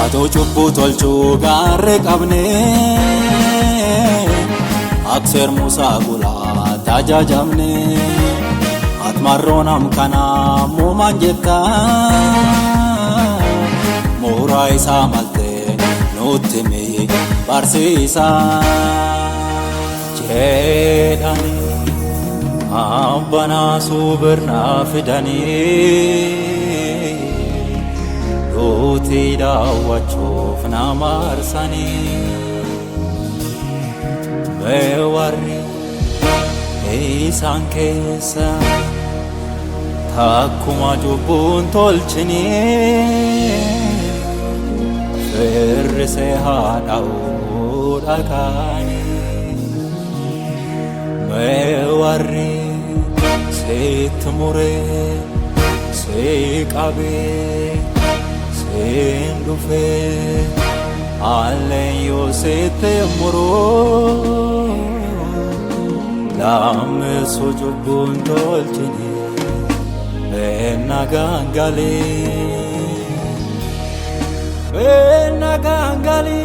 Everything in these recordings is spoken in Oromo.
Ato cubbuu tolchuu gaarre qabne Akseer Muusaa gulaa tajaajamne Atmarroon amkanaa muumaan jetta Mooraa isaa malte nutti mi barsiisaa jedhani Abbanaa suubirnaa fidanii Duutii daawwachuuf nama arsanii Mee warri isaan keessa takkuma cubbuun tolchinii firrisee haa dha'uu dhagaanii Mee warri sitti muree si qabee Sen dufe allen yo sitte muro Lamme sojubun dolcini Benna gangali Benna gangali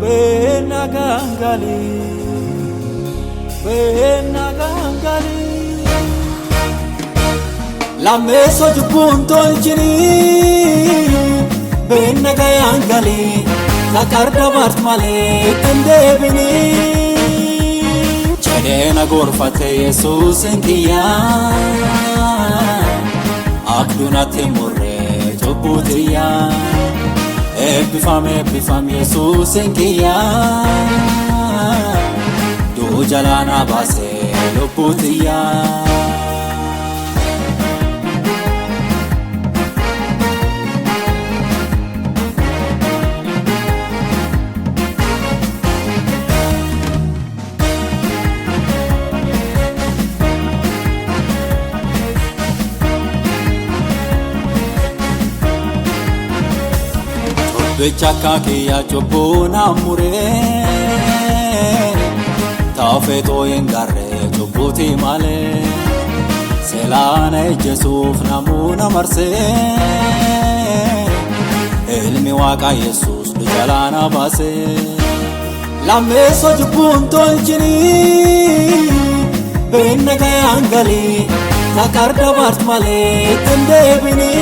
Benna gangali Benna gangali Lamme sojubun tolchini Benna gangali Takarda bart male tendebini Chedena gorfate Yesus inkiya Akduna timurre jubutiya Ebbifam Yesus inkiya Du jalana base lubutiya Bechaka kiya chobuna mure Tafeto yengarre chobuti male Selana Jesuf namuna marse Ilmi waka Yesus dujalana base Lamme sojubun tolchini Benna gangali Takarda bart male tendebini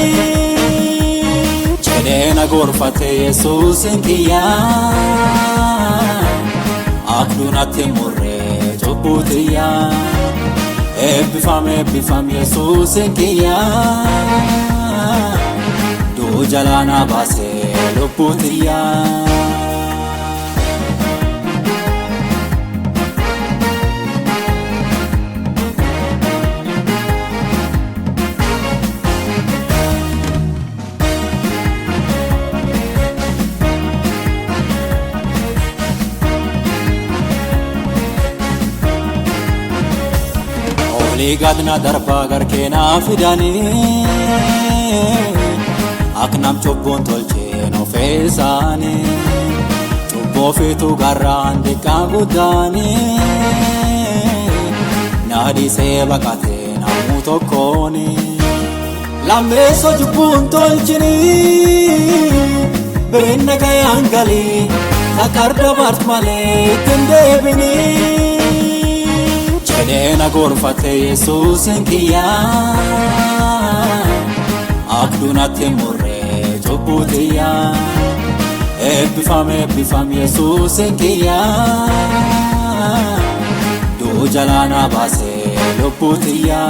Chedena gorfate Yesus inkiya Akduna timurre jubutiya Ebbifam Yesus inkiya Du jalana base lubutiya Ligadna darba garkena fidani Aknam chubbun tolche no feesani Chubbo fitu garraan dikka guddani Naadi see baqate namu tokkoni Lamme sojubbun tolchini Benna gangali Takarda bart male tendebini Chedena gorfate Yesus inkiya Akduna timurre jubutiya Ebbifam Yesus inkiya Du jalana base lubutiya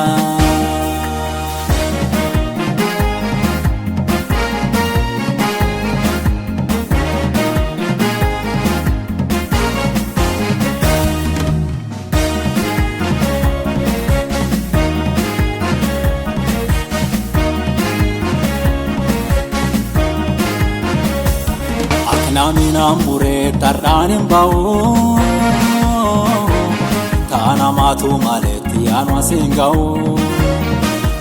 Namina mure tarranin bawo Tana matu maleti anwa singao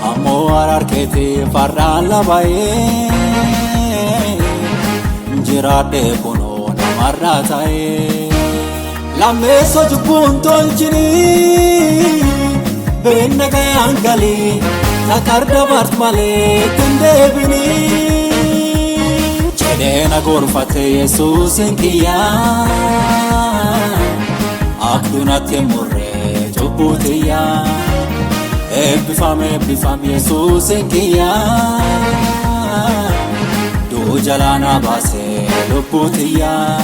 Amo ararkete farran labaye Jirade kuno namarrataye Lamme sojubbun tolchini Benna gangali Takarda bart male tendebini Edena gorfate Yesuusin kiyyaa Akdunatti murre cubbutiyyaa Ebbifam Yesuusin kiyyaa Duu jalaana baase lubbutiyyaa